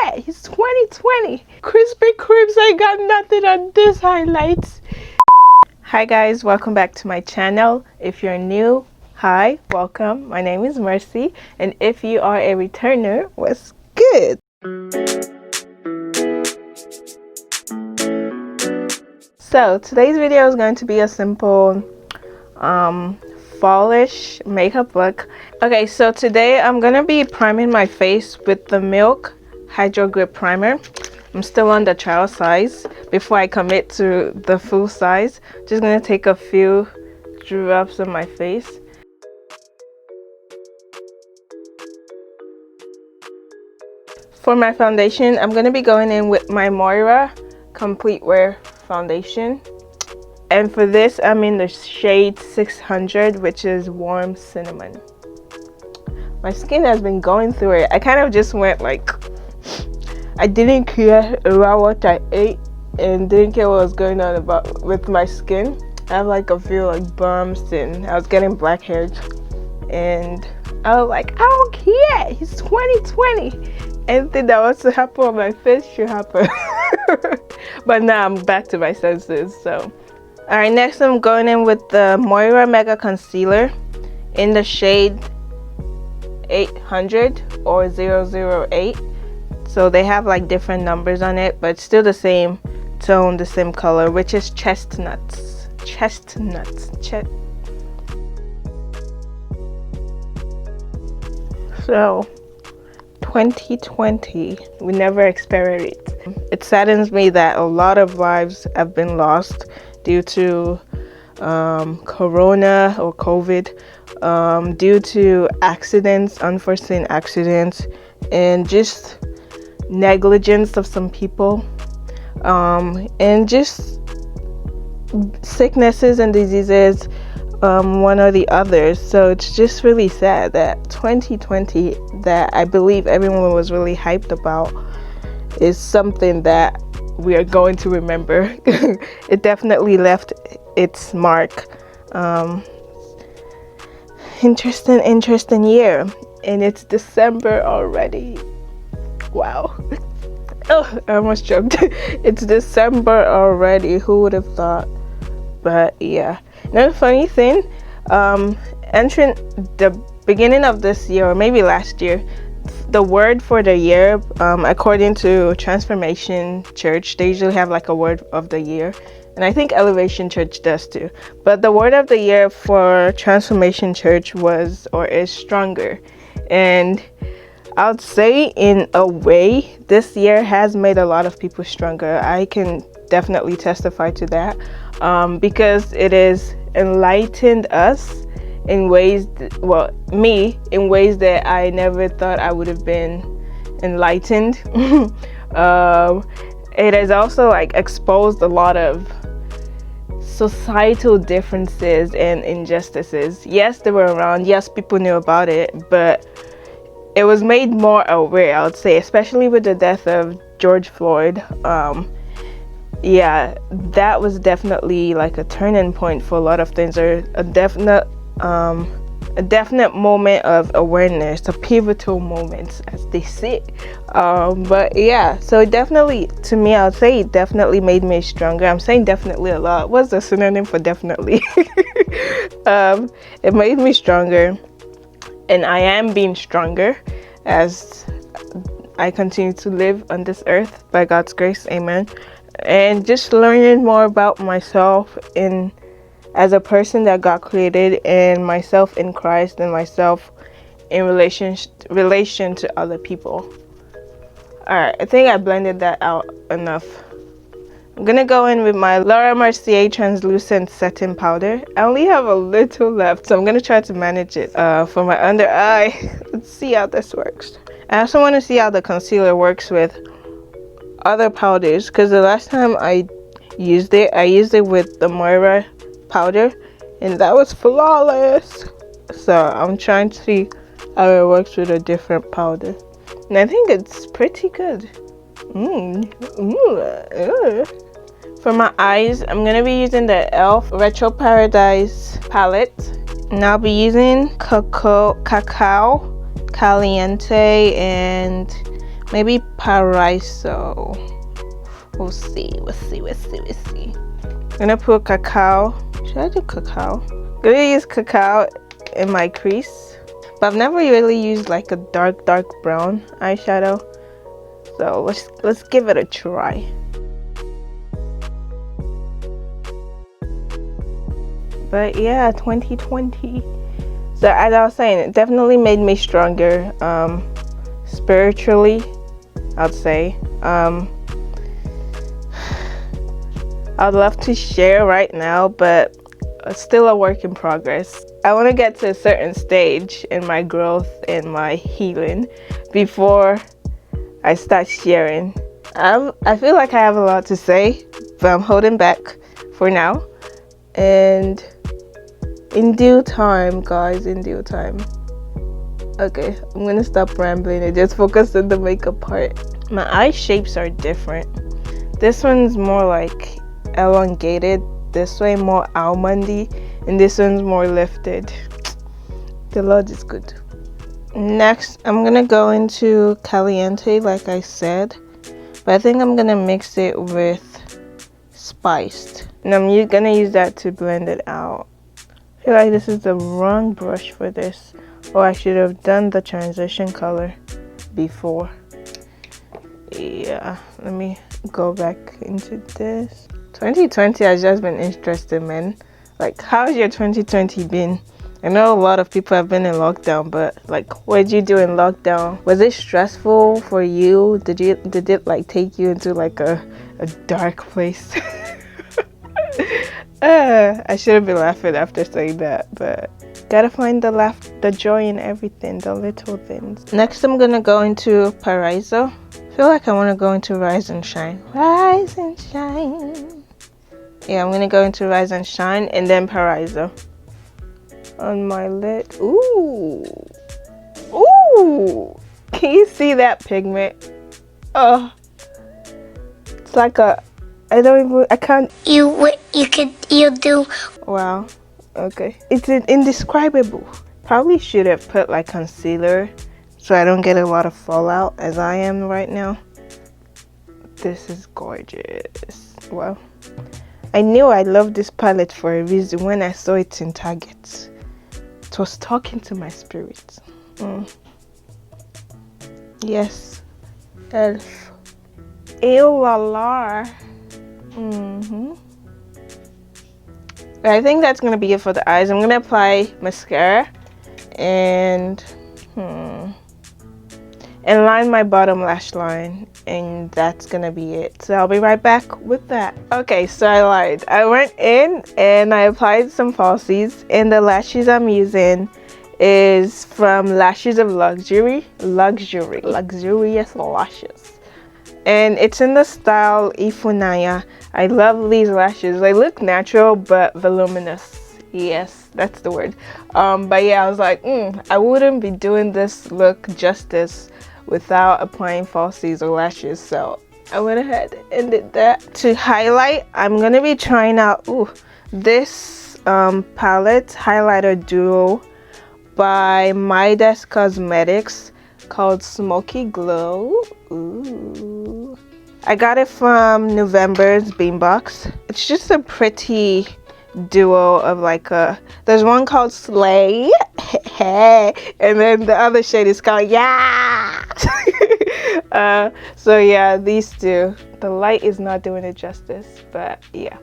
care. It's 2020. Krispy Kremes ain't got nothing on this highlights. Hi guys, welcome back to my channel. If you're new, hi, welcome. My name is Mercy, and if you are a returner, what's good? So today's video is going to be a simple fallish makeup look. Okay, so today I'm gonna be priming my face with the Milk Hydro Grip Primer. I'm still on the trial size before I commit to the full size. Just gonna take a few drops on my face. For my foundation, I'm gonna be going in with my Moira Complete Wear foundation, and for this I'm in the shade 600, which is Warm Cinnamon. My skin has been going through it. I kind of just went like, I didn't care about what I ate and didn't care what was going on with my skin. I have like a few like bumps and I was getting blackheads, and I was like, I don't care, it's 2020. Anything that wants to happen on my face should happen. But now I'm back to my senses. So alright, next I'm going in with the Moira Mega Concealer in the shade 800 or 008. So they have like different numbers on it, but still the same tone, the same color, which is chestnuts. So 2020, we never expected it. It saddens me that a lot of lives have been lost due to corona or COVID, due to accidents, unforeseen accidents, and just negligence of some people, and just sicknesses and diseases, one or the other. So it's just really sad that 2020, that I believe everyone was really hyped about, is something that we are going to remember. It definitely left its mark. Interesting year, and it's December already. Wow. Oh, I almost choked. It's December already. Who would have thought? But yeah. Another funny thing, entering the beginning of this year, or maybe last year, the word for the year, according to Transformation Church, they usually have like a word of the year, and I think Elevation Church does too. But the word of the year for Transformation Church was, or is, stronger. And I would say in a way this year has made a lot of people stronger. I can definitely testify to that, because it has enlightened us in ways, me in ways that I never thought I would have been enlightened. It has also like exposed a lot of societal differences and injustices. Yes, they were around. Yes, people knew about it, but it was made more aware, I would say, especially with the death of George Floyd. Yeah, that was definitely like a turning point for a lot of things, or a definite moment of awareness, a pivotal moment, as they say. But yeah, so it definitely, to me, I would say it definitely made me stronger. I'm saying definitely a lot. What's the synonym for definitely? It made me stronger, and I am being stronger as I continue to live on this earth by God's grace. Amen. And just learning more about myself as a person that God created, and myself in Christ, and myself in relation to other people. Alright, I think I blended that out enough. I'm gonna go in with my LordhaveMercy translucent setting powder. I only have a little left, so I'm gonna try to manage it for my under eye. Let's see how this works. I also want to see how the concealer works with other powders, because the last time I used it with the Moira powder, and that was flawless. So I'm trying to see how it works with a different powder, and I think it's pretty good. For my eyes, I'm gonna be using the e.l.f. Retro Paradise palette, and I'll be using Cacao Caliente and Maybe Paraiso. We'll see. I'm gonna put cacao. Should I do cacao? I'm gonna use cacao in my crease. But I've never really used like a dark brown eyeshadow. So let's give it a try. But yeah, 2020. So as I was saying, it definitely made me stronger spiritually, I'd say. I'd love to share right now, but it's still a work in progress. I want to get to a certain stage in my growth and my healing before I start sharing. I feel like I have a lot to say, but I'm holding back for now. And in due time, guys, in due time. Okay, I'm gonna stop rambling and just focus on the makeup part. My eye shapes are different. This one's more like elongated, this way more almondy, and this one's more lifted. The Lord is good. Next, I'm gonna go into Caliente, like I said, but I think I'm gonna mix it with Spiced, and I'm gonna use that to blend it out. I feel like this is the wrong brush for this, or I should have done the transition color before. Yeah, let me go back into this. 2020 has just been interesting, man. Like, how's your 2020 been? I know a lot of people have been in lockdown, but like, what did you do in lockdown? Was it stressful for you? Did it like take you into like a dark place? I shouldn't be laughing after saying that, but gotta find the joy in everything, the little things. Next, I'm gonna go into Paraiso. I feel like I want to go into Rise and Shine. Rise and Shine. Yeah, I'm gonna go into Rise and Shine and then Paraiso on my lid. Ooh, can you see that pigment? Oh, it's like a, I can't. You do. Wow, okay. It's indescribable. Probably should have put like concealer so I don't get a lot of fallout as I am right now. This is gorgeous. Wow. I knew I loved this palette for a reason when I saw it in Target. It was talking to my spirit. Yes. Elf. Ew la la. I think that's gonna be it for the eyes. I'm gonna apply mascara and line my bottom lash line, and that's gonna be it. So I'll be right back with that. Okay, so I lied. I went in and I applied some falsies, and the lashes I'm using is from Lashes of Luxurious Lashes, and it's in the style Ifunaya. I love these lashes. They look natural but voluminous. Yes, that's the word. But yeah, I was like, I wouldn't be doing this look justice without applying falsies or lashes, so I went ahead and did that. To highlight, I'm gonna be trying out this palette highlighter duo by Midas Cosmetics called Smoky Glow. Ooh, I got it from November's Beem Box. It's just a pretty duo of like there's one called Slay and then the other shade is called Yeah. So yeah, these two, the light is not doing it justice, but yeah,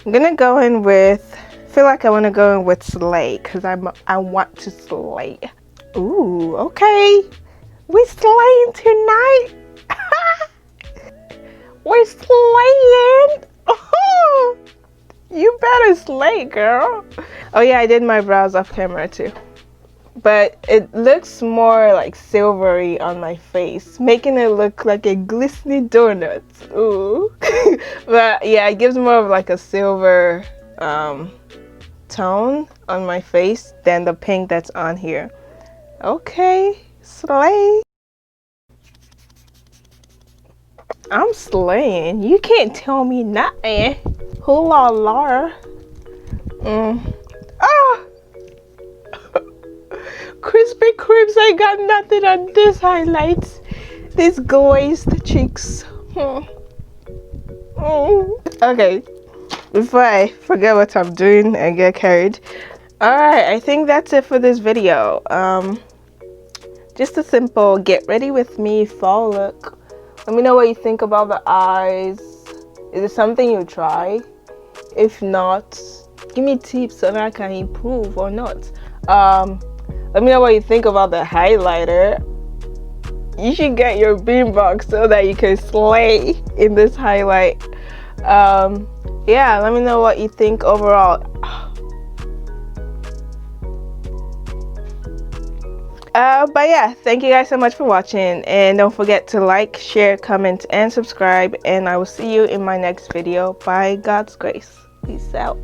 I'm gonna go in with, I feel like I want to go in with Slay because I want to slay. Ooh, okay, we're slaying tonight. We're slaying. Oh, you better slay, girl. Oh yeah, I did my brows off camera too, but it looks more like silvery on my face, making it look like a glistening donut. Ooh. But yeah, it gives more of like a silver tone on my face than the pink that's on here. Okay, slay. I'm slaying. You can't tell me nothing. Hula la. Krispy Kremes ain't got nothing on this highlights. these glazed cheeks. Okay, before I forget what I'm doing and get carried. Alright, I think that's it for this video. Just a simple get ready with me fall look. Let me know what you think about the eyes. Is it something you try? If not, give me tips so that I can improve or not. Let me know what you think about the highlighter. You should get your Beem Box so that you can slay in this highlight. Yeah, let me know what you think overall. But yeah, thank you guys so much for watching, and don't forget to like, share, comment, and subscribe, and I will see you in my next video by God's grace. Peace out.